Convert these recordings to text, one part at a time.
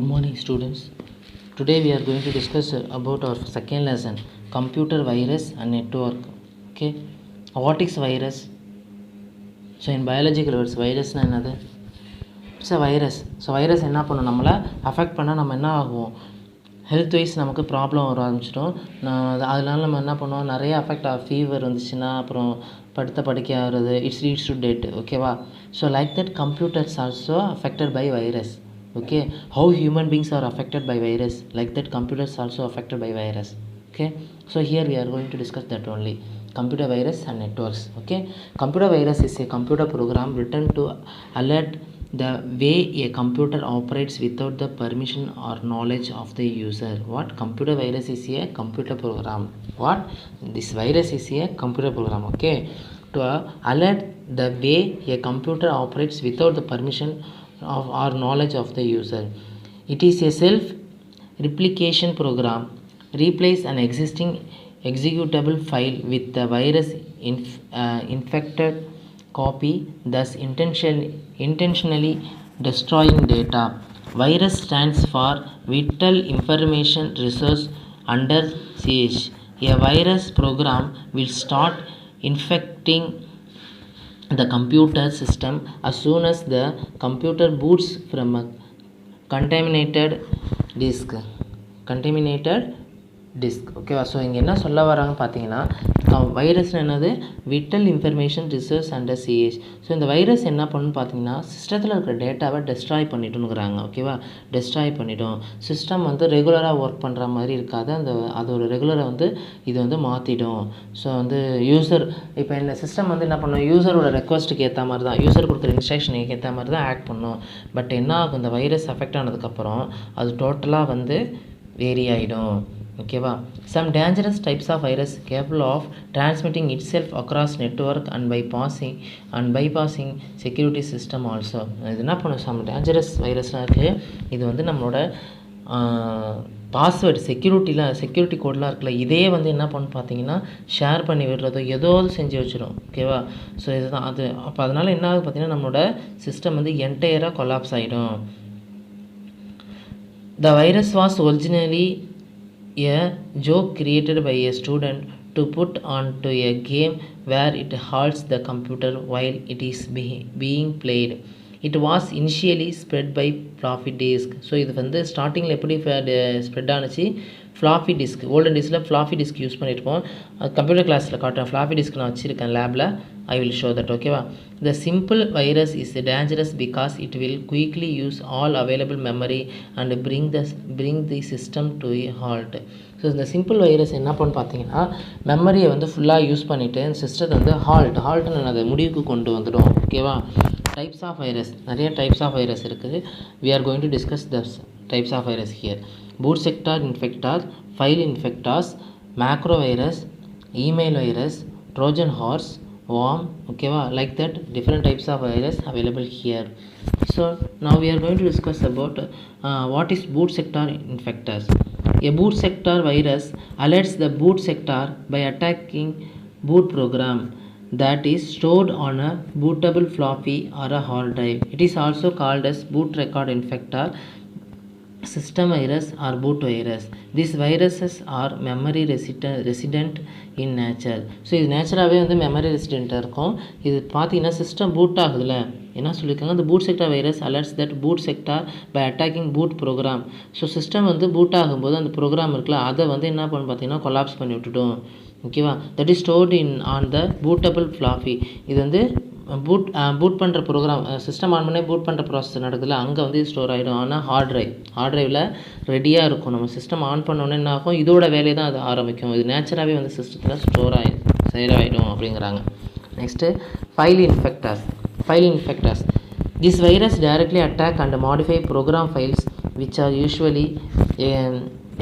Good morning students. Today we are going to discuss about our second lesson, computer virus and network. Okay, what is virus? So in biological words, virus na enadhu? It's a virus. So virus enna pannum nammala affect panna நம்ம என்ன ஆகும், health wise நமக்கு problem வர ஆரம்பிச்சிடும். அதனால நம்ம என்ன பண்ணுவோம், நிறைய அஃபெக்ட் ஃபீவர் வந்துச்சுன்னா அப்புறம் படுத்த படுக்கை ஆகிறது, இட்ஸ் லீட்ஸ் டு டெட். ஓகேவா? So like that computers also affected by virus. Okay, how human beings are affected by virus, like that computers also affected by virus. Okay, so here we are going to discuss that only, computer virus and networks. Okay, computer virus is a computer program written to alert the way a computer operates without the permission or knowledge of the user. What? Computer virus is a computer program. What? This virus is a computer program. Okay, to alert the way a computer operates without the permission of or knowledge of the user. It is a self-replication program. Replace an existing executable file with the virus infected copy, thus intentionally destroying data. Virus stands for Vital Information Resource under siege. A virus program will start infecting the computer system as soon as the computer boots from a contaminated disk. ஓகேவா? So இங்கே என்ன சொல்ல வராங்க பார்த்தீங்கன்னா, virus என்னது, vital information resource under CH. So இந்த virus என்ன பண்ணுன்னு பார்த்தீங்கன்னா, சிஸ்டத்தில் இருக்கிற டேட்டாவை டெஸ்ட்ராய் பண்ணிட்டுங்கிறாங்க. ஓகேவா? டெஸ்ட்ராய் பண்ணிட்டோம். சிஸ்டம் வந்து ரெகுலராக ஒர்க் பண்ணுற மாதிரி இருக்காது, அதோட ரெகுலரை இது மாற்றிடும். ஸோ யூசர் இப்போ இந்த சிஸ்டம் என்ன பண்ணும், யூசரோட ரெக்வஸ்ட்டுக்கு ஏற்ற மாதிரி தான், யூசர் கொடுக்குற இன்ஸ்ட்ரக்ஷனுக்கு ஏற்ற மாதிரி தான் ஆக்ட் பண்ணும். பட் என்ன ஆகும், இந்த வைரஸ் அஃபெக்ட் ஆனதுக்கப்புறம் அது டோட்டலாக வேரி ஆகிடும். ஓகேவா? Some dangerous types of virus capable of transmitting itself across network and bypassing security system also. இது என்ன பண்ணும், சம் டேஞ்சரஸ் வைரஸ்லாம் இருக்குது. இது நம்மளோட பாஸ்வேர்டு செக்யூரிட்டி கோடெலாம் இருக்குல்ல, இதே என்ன பண்ணும் பார்த்தீங்கன்னா, ஷேர் பண்ணி விடுறதோ ஏதோ செஞ்சு வச்சிடும். ஓகேவா? ஸோ இதுதான் அது. அப்போ அதனால் என்ன ஆகுது பார்த்தீங்கன்னா, நம்மளோட சிஸ்டம் என்டையராக கொலாப்ஸ் ஆகிடும். The virus was originally a joke created by a student to put onto a game where it halts the computer while it is being played. It was initially spread by floppy disk. So இது ஸ்டார்டிங்கில் எப்படி spread ஆனிச்சு, floppy disk. Olden டேஸில் floppy disk use பண்ணியிருப்போம். Computer கிளாஸில் காட்டுறேன், floppy disk நான் வச்சுருக்கேன் லேபில். I will show that. ஓகேவா? The simple virus is dangerous because it will quickly use all available memory and bring the system to a halt. So இந்த simple virus என்ன பண்ணு பார்த்தீங்கன்னா, மெமரியை ஃபுல்லாக யூஸ் பண்ணிவிட்டு சிஸ்டத்தை ஹால்ட்டுன்னு அதை முடிவுக்கு கொண்டு வந்துடும். ஓகேவா? டைப்ஸ் ஆஃப் வைரஸ், நிறைய டைப்ஸ் ஆஃப் வைரஸ் இருக்குது. We are going to discuss the types of virus here. Boot sector infectors, file infectors, macro virus, email virus, Trojan horse, worm. Okay, like that different types of virus available here. So now we are going to discuss about what is boot sector infectors. A boot sector virus alerts the boot sector by attacking boot program that is stored on a bootable floppy or a hard drive. It is also called as boot record infector, system virus or boot virus. These viruses are memory resident in nature. So இது நேச்சராகவே memory ரெசிடெண்ட்டாக இருக்கும். இது பார்த்தீங்கன்னா system boot ஆகுதுல்ல, என்ன சொல்லியிருக்காங்க, இந்த boot sector virus alters that boot sector by attacking boot program. So system boot ஆகும்போது அந்த ப்ரோக்ராம் இருக்குல்ல, அதை என்ன பண்ணு பார்த்தீங்கன்னா கொலாப்ஸ் பண்ணி விட்டுட்டோம். ஓகேவா? That is stored on the bootable floppy. இது பூட் பண்ணுற ப்ரோக்ராம், சிஸ்டம் ஆன் பண்ணி பூட் பண்ணுற ப்ராசஸ் நடக்குதுல, அங்கே இது ஸ்டோர் ஆகிடும். ஆனால் ஹார்ட் டிரைவில் ரெடியாக இருக்கும். நம்ம சிஸ்டம் ஆன் பண்ணோன்னே என்ன ஆகும், இதோட வேலையை தான் அது ஆரம்பிக்கும். இது நேச்சராகவே சிஸ்டத்தில் ஸ்டோர் ஆகிடும் அப்படிங்கிறாங்க. Next file infectors. This virus directly attack and modify program files which are usually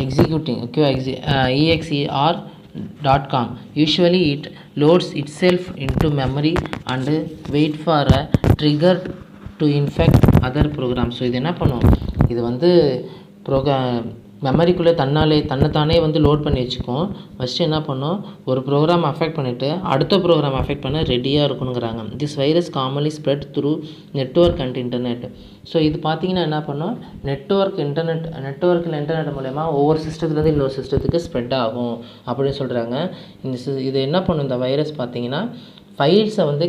executing exe or .com. Usually it loads itself into memory and wait for a trigger to infect other programs. So இது என்ன பண்ணும், இது மெமரிக்குள்ளே தன்னைத்தானே வந்து load பண்ணி வச்சுக்கும். First என்ன பண்ணும், ஒரு ப்ரோக்ராம் அஃபெக்ட் பண்ணிவிட்டு அடுத்த ப்ரோக்ராம் அஃபெக்ட் பண்ண ரெடியாக இருக்கணுங்கிறாங்க. This virus commonly spread through network and internet. So இது பார்த்தீங்கன்னா என்ன பண்ணும், இன்டர்நெட் மூலயமா ஒவ்வொரு சிஸ்டத்துலேருந்து இன்னொரு சிஸ்டத்துக்கு ஸ்ப்ரெட் ஆகும் அப்படின்னு சொல்கிறாங்க. இது என்ன பண்ணும் இந்த வைரஸ் பார்த்தீங்கன்னா, ஃபைல்ஸை வந்து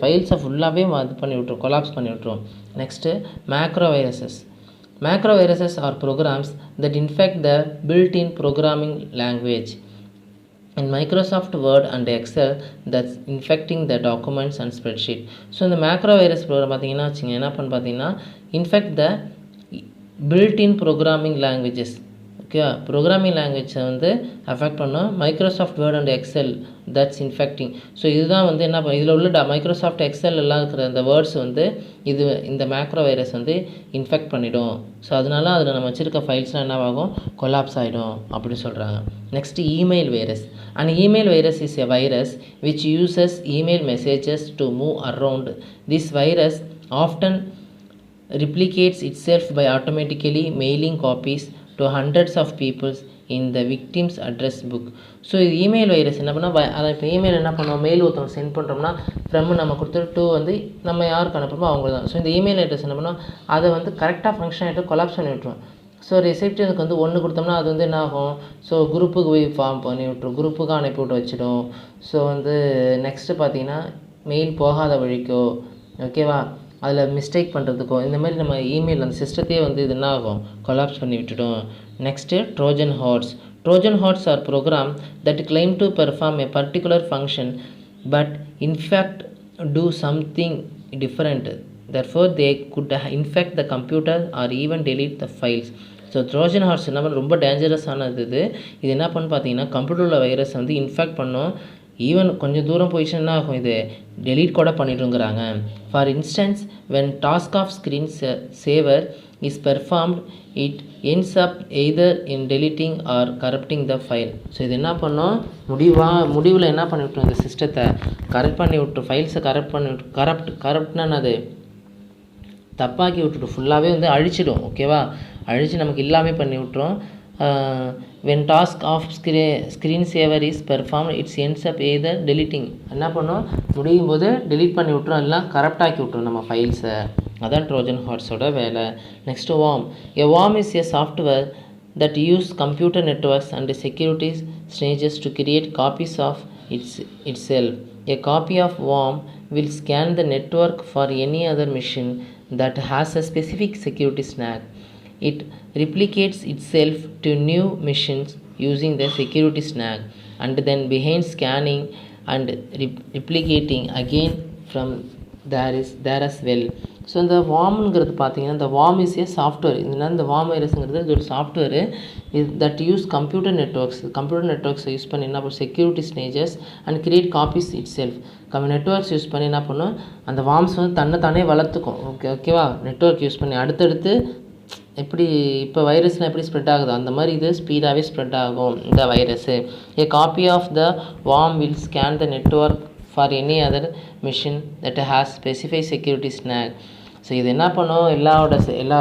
ஃபைல்ஸை ஃபுல்லாகவே இது பண்ணி விட்ரும், கொலாப்ஸ் பண்ணி விட்ரும். Next Macro viruses are programs that infect the built-in programming language. In Microsoft Word and Excel, that's infecting the documents and spreadsheet. So இந்த macro virus program பார்த்தீங்கன்னா என்ன பண்ணு பார்த்தீங்கன்னா, infect the built-in programming languages. Okay, programming லாங்குவேஜை வந்து affect பண்ணோம். Microsoft Word and Excel that's infecting. So இதுதான் வந்து என்ன இதில் உள்ள மைக்ரோசாஃப்ட் எக்ஸல் எல்லாம் இருக்கிற அந்த வேர்ட்ஸ் வந்து இந்த மேக்ரோ வைரஸ் வந்து இன்ஃபெக்ட் பண்ணிடும். ஸோ அதனால அதில் நம்ம வச்சுருக்க ஃபைல்ஸ்லாம் என்ன ஆகும், கொலாப்ஸ் ஆகிடும் அப்படின்னு சொல்கிறாங்க. Next email virus. An email virus is a virus which uses email messages to move around. This virus often replicates itself by automatically mailing copies to hundreds of people in the victim's address book. So இது email virus என்ன பண்ணால், அதை இப்போ email என்ன பண்ணுவோம், mail ஒருத்தவங்க send பண்ணுறோம்னா from நம்ம கொடுத்துட்டு டூ வந்து நம்ம யாருக்கு அனுப்புறோமோ அவங்க தான். ஸோ இந்த இமெயில் அட்ரஸ் என்ன பண்ணோம், அதை வந்து கரெக்டாக ஃபங்க்ஷன் ஆகிட்டு கொலாப்ஸ் பண்ணி விட்டுரும். ஸோ ரிசெப்ஷனுக்கு வந்து 1 கொடுத்தோம்னா அது வந்து என்ன ஆகும், ஸோ குரூப்புக்கு போய் ஃபார்ம் பண்ணி விட்டுரும், குரூப்புக்கு அனுப்பி விட்டு வச்சிடும். ஸோ வந்து நெக்ஸ்ட்டு பார்த்தீங்கன்னா மெயில் போகாத வழிக்கோ, ஓகேவா, அதில் மிஸ்டேக் பண்ணுறதுக்கோ இந்த மாதிரி நம்ம இமெயில் அந்த சிஸ்டத்தையே வந்து இது என்ன ஆகும், கொலாப்ஸ் பண்ணி விட்டுடும். Next Trojan horse are program that claim to perform a particular function but in fact do something different. Therefore they could infect the computer or even delete the files. So Trojan hearts என்ன பண்ண ரொம்ப டேஞ்சரஸானது. இது என்ன பண்ணு பார்த்தீங்கன்னா, கம்ப்யூட்டரில் virus வந்து infect பண்ணும். ஈவன் கொஞ்சம் தூரம் போயிடுச்சுன்னா என்ன ஆகும், இது டெலீட் கூட பண்ணிட்டுங்கிறாங்க. For instance when task of screen saver is performed it ends up either in deleting or corrupting the file. So இது என்ன பண்ணோம், முடிவில் என்ன பண்ணி விட்டுரும், இந்த சிஸ்டத்தை கரெக்ட் பண்ணி விட்டுரும், ஃபைல்ஸை கரெக்ட் பண்ணி விட்டு கரப்ட்னா அது தப்பாக்கி விட்டுட்டு ஃபுல்லாகவே வந்து அழிச்சிடும். ஓகேவா, அழித்து நமக்கு எல்லாமே பண்ணி விட்டுரும். when task of screen saver is performed it ends up either deleting, என்ன பண்ணோம், முடியும் போது delete பண்ணி விட்டுரும், எல்லாம் கரெக்ட் ஆக்கி விட்டுரும் நம்ம ஃபைல்ஸை. அதான் ட்ரோஜன் ஹார்ட்ஸோட வேலை. Next worm is a software that use computer networks and security stages to create copies of itself. A copy of worm will scan the network for any other machine that has a specific security snag. It replicates itself to new machines using the security snag and then behind scanning and replicating again from there as well. So இந்த வார்ம்ங்கிறது பார்த்தீங்கன்னா, இந்த worm is a software. இந்த worm வைரஸுங்கிறது இது ஒரு software that use computer நெட்ஒர்க்ஸை use பண்ணி என்ன பண்ணும், security stages and create copies itself. Networks use பண்ணி என்ன பண்ணும், அந்த வார்ம்ஸ் வந்து தன்னைத்தானே வளர்த்துக்கும். ஓகேவா, நெட்ஒர்க் யூஸ் பண்ணி அடுத்தடுத்து எப்படி இப்போ வைரஸ்லாம் எப்படி ஸ்ப்ரெட் ஆகுதோ அந்த மாதிரி இது ஸ்பீடாகவே ஸ்ப்ரெட் ஆகும் இந்த virus. A copy of the worm will scan the network for any other machine that has specified security snag. So இது என்ன பண்ணும், எல்லா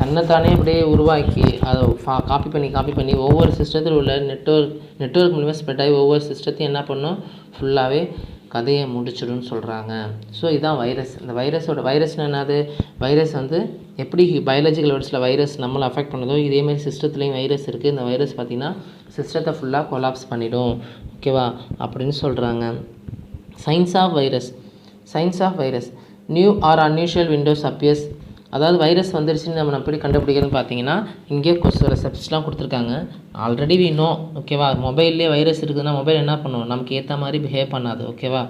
தன்னைத்தானே அப்படியே உருவாக்கி அதை காப்பி பண்ணி ஒவ்வொரு சிஸ்டத்தில் உள்ள நெட்ஒர்க் மூலிமா ஸ்ப்ரெட் ஆகி ஒவ்வொரு சிஸ்டத்தையும் என்ன பண்ணும், ஃபுல்லாகவே கதையை முடிச்சிடும்னு சொல்கிறாங்க. ஸோ இதுதான் வைரஸ். இந்த வைரஸ்னால் என்னது, வைரஸ் வந்து எப்படி பயாலஜிக்கல் வேர்ட்ஸில் வைரஸ் நம்மளை அஃபெக்ட் பண்ணுதோ இதேமாதிரி சிஸ்டத்துலேயும் வைரஸ் இருக்குது. இந்த வைரஸ் பார்த்திங்கன்னா சிஸ்டத்தை ஃபுல்லாக கொலாப்ஸ் பண்ணிடும். ஓகேவா அப்படின்னு சொல்கிறாங்க. Signs of virus new or unusual windows appears. அதாவது வைரஸ் வந்துருச்சுன்னு நம்ம எப்படி கண்டுபிடிக்கிறதுன்னு பார்த்தீங்கன்னா, இங்கே சில ஸ்டெப்ஸ்லாம் கொடுத்துருக்காங்க. Already we know. ஓகேவா, மொபைல்லே வைரஸ் இருக்குதுன்னா மொபைல் என்ன பண்ணுவோம், நமக்கு ஏற்ற மாதிரி பிஹேவ் பண்ணாது. ஓகேவா,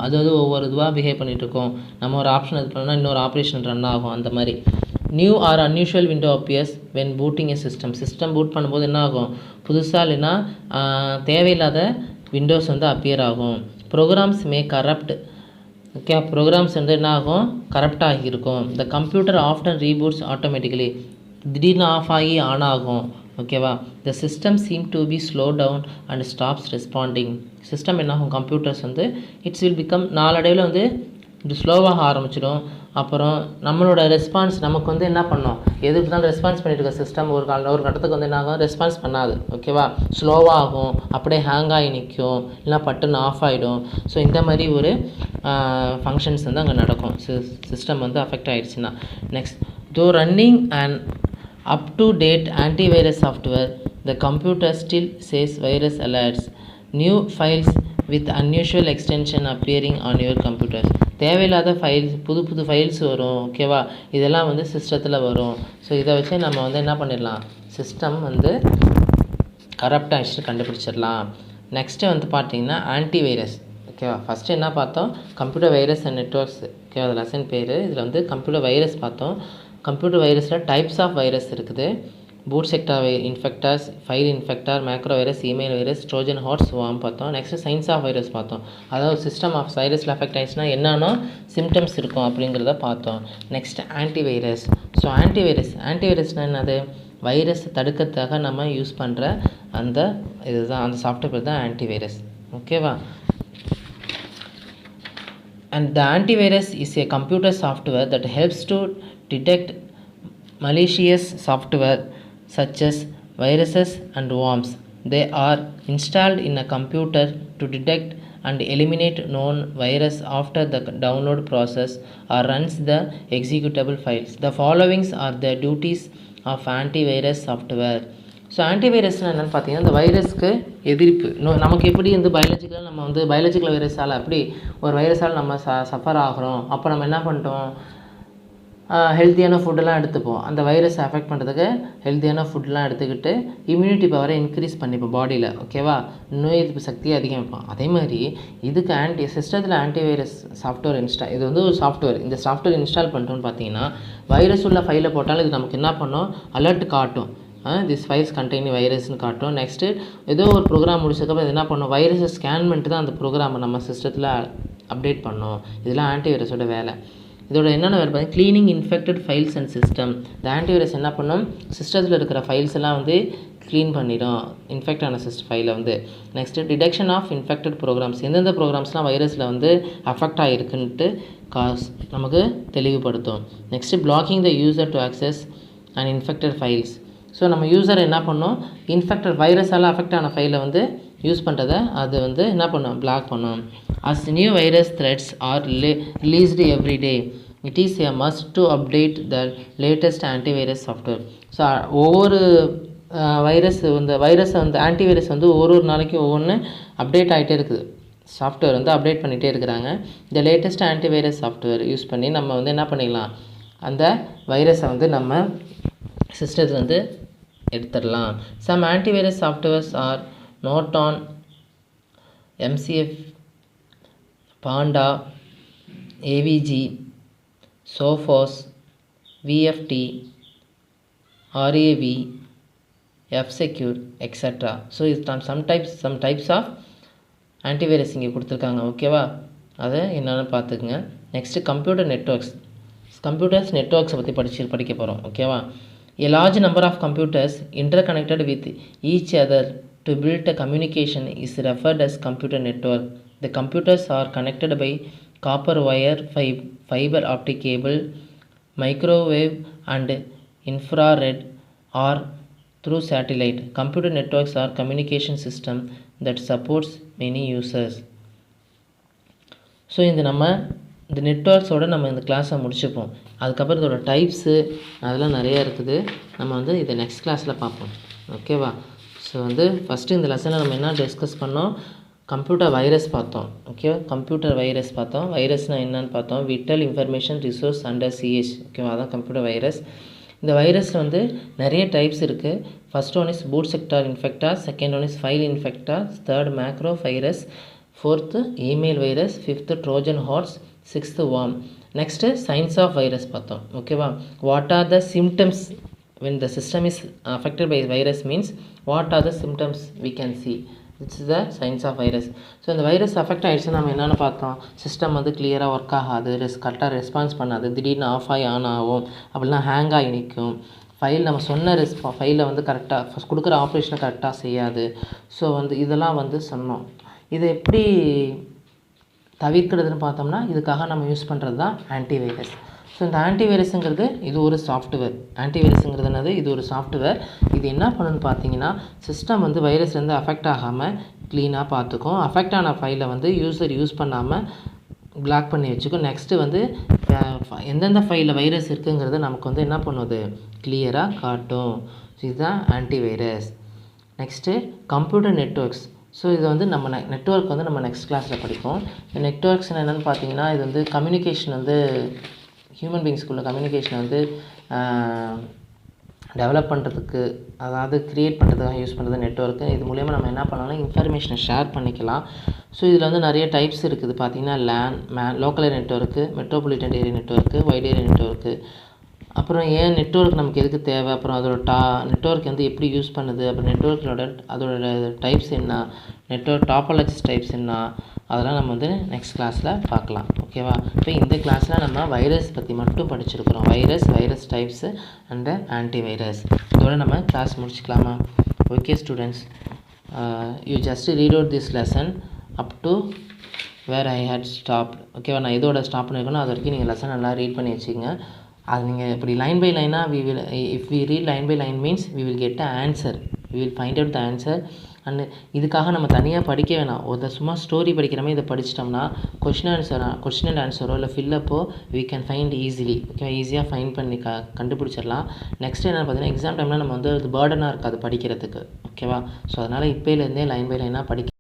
அது ஒவ்வொரு இதுவாக பிஹேவ் பண்ணிகிட்ருக்கோம். நம்ம ஒரு ஆப்ஷன் இது பண்ணோம்னா இன்னொரு ஆப்ரேஷன் ரன் ஆகும். அந்த மாதிரி new or unusual window appears when booting a system boot பண்ணும்போது என்ன ஆகும், புதுசாக இல்லைன்னா தேவையில்லாத விண்டோஸ் வந்து அப்பியர் ஆகும். Programs may corrupt. Okay, programs வந்து என்ன ஆகும், கரப்ட் ஆகியிருக்கும். The computer often reboots automatically, திடீர்னு ஆஃப் ஆகி ஆன் ஆகும். ஓகேவா, the system seem to be slow down and stops responding. System என்ன ஆகும், கம்ப்யூட்டர்ஸ் வந்து இட்ஸ் வில் பிகம் நாளடைவில் வந்து இது ஸ்லோவாக ஆரம்பிச்சிடும். அப்புறம் நம்மளோட ரெஸ்பான்ஸ் நமக்கு வந்து என்ன பண்ணோம், எதுக்கு தான் ரெஸ்பான்ஸ் பண்ணிட்டு இருக்க சிஸ்டம் ஒரு கட்டத்துக்கு வந்து என்ன ஆகும், ரெஸ்பான்ஸ் பண்ணாது. ஓகேவா, ஸ்லோவாக ஆகும், அப்படியே ஹேங் ஆகி நிற்கும், இல்லைனா பட்டுன்னு ஆஃப் ஆகிடும். ஸோ இந்த மாதிரி ஒரு ஃபங்க்ஷன்ஸ் வந்து அங்கே நடக்கும் சிஸ்டம் வந்து அஃபெக்ட் ஆகிடுச்சுன்னா. நெக்ஸ்ட், தோ running and up-to-date antivirus software, the computer still says virus alerts, new files with unusual extension appearing on your computer. தேவையில்லாத ஃபைல்ஸ், புது ஃபைல்ஸ் வரும். ஓகேவா, இதெல்லாம் வந்து சிஸ்டத்தில் வரும். ஸோ இதை வச்சு நம்ம வந்து என்ன பண்ணிடலாம், சிஸ்டம் வந்து கரப்ட் ஆகிடுச்சு கண்டுபிடிச்சிடலாம். நெக்ஸ்ட்டு வந்து பார்த்திங்கன்னா ஆன்டிவைரஸ். ஓகேவா, ஃபஸ்ட்டு என்ன பார்த்தோம், கம்ப்யூட்டர் வைரஸ் அண்ட் நெட்ஒர்க்ஸ். ஓகேவா, அது லெசன் பேர். இதில் வந்து கம்ப்யூட்டர் வைரஸ் பார்த்தோம். கம்ப்யூட்டர் வைரஸில் டைப்ஸ் ஆஃப் வைரஸ் இருக்குது. Boot sector infectors, file infector, macro virus, email virus, Trojan horse, worm பார்த்தோம். நெக்ஸ்ட்டு சயின்ஸ் ஆஃப் வைரஸ் பார்த்தோம். அதாவது சிஸ்டம் ஆஃப் வைரஸில் அஃபெக்ட் ஆகிடுச்சுன்னா என்னென்னா சிம்டம்ஸ் இருக்கும் அப்படிங்கிறத பார்த்தோம். Next antivirus. ஸோ ஆன்டிவைரஸ்னால் என்னது, வைரஸ் தடுக்கிறதுக்காக நம்ம யூஸ் பண்ணுற அந்த இதுதான், அந்த சாஃப்ட்வேர் தான் ஆன்டிவைரஸ். ஓகேவா, and the antivirus is a computer software that helps to detect malicious software such as viruses and worms. They are installed in a computer to detect and eliminate known virus after the download process or runs the executable files. The following are the duties of antivirus software. So ஆன்டிவைரஸ்னால் என்னென்னு பார்த்தீங்கன்னா, இந்த வைரஸ்க்கு எதிர்ப்பு நமக்கு எப்படி வந்து பயாலஜிக்கலாக நம்ம வந்து பயாலஜிக்கல் வைரஸால் அப்படி ஒரு வைரஸால் நம்ம சஃபர் ஆகிறோம். அப்போ நம்ம என்ன பண்ணிட்டோம், ஹெல்த்தியான ஃபுட்டெல்லாம் எடுத்துப்போம். அந்த வைரஸை அஃபெக்ட் பண்ணுறதுக்கு ஹெல்த்தியான ஃபுட்லாம் எடுத்துக்கிட்டு இம்யூனிட்டி பவரை இன்க்ரீஸ் பண்ணிப்போம் பாடியில். ஓகேவா, நோய் எதிர்ப்பு சக்தியை அதிகரிப்போம். அதே மாதிரி இதுக்கு சிஸ்டத்தில் ஆன்டிவைரஸ் சாஃப்ட்வேர் இது வந்து ஒரு சாஃப்ட்வேர். இந்த சாஃப்ட்வேர் இன்ஸ்டால் பண்ணிட்டோன்னு பார்த்தீங்கன்னா, வைரஸ் உள்ள ஃபைலை போட்டாலும் இது நமக்கு என்ன பண்ணோம், அலர்ட் காட்டும். திஸ் ஃபைல்ஸ் கண்டெய்னிங் வைரஸ்னு காட்டும். நெக்ஸ்ட்டு ஏதோ ஒரு ப்ரோக்ராம் முடிச்சதுக்கப்புறம் இது என்ன பண்ணோம், வைரஸை ஸ்கேன் பண்ணிட்டு தான் அந்த ப்ரோக்ராமை நம்ம சிஸ்டத்தில் அப்டேட் பண்ணோம். இதெல்லாம் ஆன்டிவைரஸோட வேலை. இதோட என்னென்ன வேலை பார்த்தீங்கன்னா, cleaning infected files and system. இந்த ஆன்டிவைரஸ் என்ன பண்ணும், சிஸ்டத்தில் இருக்கிற ஃபைல்ஸ் எல்லாம் வந்து க்ளீன் பண்ணிடும், இன்ஃபெக்ட் ஆன ஃபைலை வந்து. Next detection of infected programs. எந்தெந்த ப்ரோக்ராம்ஸ்லாம் வைரஸில் வந்து அஃபெக்ட் ஆகிருக்குன்ட்டு நமக்கு தெளிவுபடுத்தும். Next blocking the user to access and infected files. So நம்ம யூசர் என்ன பண்ணோம், இன்ஃபெக்டட் வைரஸால் அஃபெக்ட் ஆன ஃபைலை வந்து யூஸ் பண்ணுறதை அது வந்து என்ன பண்ணும், பிளாக் பண்ணும். As new virus threats are released every day, it is a must to update the latest antivirus software. So ஒவ்வொரு வைரஸை வந்து ஆன்டிவைரஸ் வந்து ஒரு நாளைக்கு ஒவ்வொன்று அப்டேட் ஆகிட்டே இருக்குது. சாஃப்ட்வேர் வந்து அப்டேட் பண்ணிகிட்டே இருக்கிறாங்க. இந்த லேட்டஸ்ட் ஆன்டிவைரஸ் சாஃப்ட்வேர் யூஸ் பண்ணி நம்ம வந்து என்ன பண்ணிக்கலாம், அந்த வைரஸை வந்து நம்ம சிஸ்டத்தில் வந்து எடுத்துடலாம். Some antivirus softwares are Norton, MCF, Panda, AVG, Sophos, VFT, RAV, F-Secure, etc. So இது some types of ஆன்டிவைரஸ் இங்கே கொடுத்துருக்காங்க. ஓகேவா, அதை என்னென்னு பார்த்துக்குங்க. Next computer networks. கம்ப்யூட்டர்ஸ் நெட்ஒர்க்ஸை பற்றி படிக்க போகிறோம். ஓகேவா, a large number of computers interconnected with each other to build a communication is referred as computer network. The computers are connected by copper wire, fiber optic cable, microwave and infrared, or through satellite. Computer networks are communication system that supports many users. So இந்த நெட்ஒர்க்ஸோடு நம்ம இந்த கிளாஸை முடிச்சுப்போம். அதுக்கப்புறம் இதோட types அதெல்லாம் நிறையா இருக்குது. நம்ம வந்து இதை நெக்ஸ்ட் கிளாஸில் பார்ப்போம். ஓகேவா, ஸோ வந்து ஃபஸ்ட்டு இந்த லெசனில் நம்ம என்ன டிஸ்கஸ் பண்ணோம், கம்ப்யூட்டர் வைரஸ் பார்த்தோம். ஓகேவா, கம்ப்யூட்டர் வைரஸ் பார்த்தோம். வைரஸ்னால் என்னன்னு பார்த்தோம், vital information resource under CH. ஓகேவா, அதான் கம்ப்யூட்டர் வைரஸ். இந்த வைரஸில் வந்து நிறைய டைப்ஸ் இருக்குது. First one is boot sector infector, second one is file infector, third macro virus, fourth email virus, fifth Trojan horse, sixth worm. Next science of virus பார்த்தோம். ஓகேவா, what are the symptoms when the system is affected by virus means what are the symptoms we can see. This is the science of virus. So இந்த virus affect ஆகிடுச்சு நம்ம என்னென்னு பார்த்தோம், system வந்து கிளியராக work ஆகாது, கரெக்டாக ரெஸ்பான்ஸ் பண்ணாது, திடீர்னு ஆஃப் ஆகி ஆன் ஆகும், அப்படிலாம் ஹேங் ஆகி நிற்கும். ஃபைல் நம்ம சொன்ன ஃபைலை வந்து கரெக்டாக கொடுக்குற ஆப்ரேஷனை கரெக்டாக செய்யாது. ஸோ வந்து இதெல்லாம் வந்து சொன்னோம். இதை எப்படி தவிர்க்கிறதுன்னு பார்த்தோம்னா இதுக்காக நம்ம யூஸ் பண்ணுறது தான் ஆன்டிவைரஸ். ஸோ இந்த ஆன்டிவைரஸுங்கிறது இது ஒரு சாஃப்ட்வேர். ஆன்டிவைரஸுங்கிறது என்னது? இது ஒரு சாஃப்ட்வேர். இது என்ன பண்ணுன்னு பார்த்தீங்கன்னா சிஸ்டம் வந்து வைரஸ்லேருந்து அஃபெக்ட் ஆகாமல் க்ளீனாக பார்த்துக்கும். அஃபெக்ட் ஆன ஃபைலை வந்து யூஸர் யூஸ் பண்ணாமல் பிளாக் பண்ணி வச்சுக்கும். நெக்ஸ்ட்டு வந்து எந்தெந்த ஃபைலில் வைரஸ் இருக்குங்கிறத நமக்கு வந்து என்ன பண்ணுது? கிளியராக காட்டும். ஸோ இதுதான் antivirus. Next computer networks. So இது வந்து நம்ம நெட்வொர்க் வந்து நம்ம நெக்ஸ்ட் கிளாஸில் படிப்போம். இந்த நெட்வொர்க்ஸ்னு என்னென்னு பார்த்தீங்கன்னா இது வந்து கம்யூனிகேஷன் வந்து ஹியூமன் பீயிங்ஸ்குள்ள கம்யூனிகேஷனை வந்து டெவலப் பண்ணுறதுக்கு, அதாவது க்ரியேட் பண்ணுறதுக்காக யூஸ் பண்ணுறது நெட்வொர்க்கு. இது மூலயமா நம்ம என்ன பண்ணலாம்? இன்ஃபர்மேஷனை ஷேர் பண்ணிக்கலாம். ஸோ இதில் வந்து நிறைய டைப்ஸ் இருக்குது. பார்த்திங்கன்னா LAN, local area network, metropolitan area network, wide area network. அப்புறம் ஏன் நெட்வொர்க் நமக்கு எதுக்கு தேவை, அப்புறம் அதோட நெட்வொர்க் வந்து எப்படி யூஸ் பண்ணுது, அப்புறம் நெட்வொர்க்கோட அதோட டைப்ஸ் என்ன, நெட்வொர்க் டாப்பாலஜிஸ் டைப்ஸ் என்ன, அதெல்லாம் நம்ம வந்து நெக்ஸ்ட் கிளாஸில் பார்க்கலாம். ஓகேவா? இப்போ இந்த கிளாஸில் நம்ம வைரஸ் பற்றி மட்டும் படிச்சிருக்கிறோம். Virus types and antivirus. இதோட நம்ம கிளாஸ் முடிச்சுக்கலாமா? Okay students, you just read out this lesson up to where I had stopped. ஓகேவா? நான் இதோட ஸ்டாப் பண்ணியிருக்கணும் அது வரைக்கும் நீங்கள் லெசன் நல்லா ரீட் பண்ணி வச்சுக்கோங்க. அது நீங்கள் இப்படி லைன் பை லைனாக if we read line by line means we will get the answer, we will find out the answer. And இதுக்காக நம்ம தனியாக படிக்க வேணாம். ஒரு சும்மா ஸ்டோரி படிக்கிற மாதிரி இதை படிச்சிட்டோம்னா கொஷின் அண்ட் ஆன்சரோ இல்லை ஃபில்லப்போ we can find easily. Okay, ஈஸியாக ஃபைண்ட் பண்ணி கண்டுபிடிச்சிடலாம். நெக்ஸ்ட் என்ன பார்த்தீங்கன்னா எக்ஸாம் டைமில் நம்ம வந்து அது பேர்டனாக இருக்காது படிக்கிறதுக்கு. ஓகேவா? ஸோ அதனால் இப்போலேருந்தே லைன் பை லைனாக படிக்க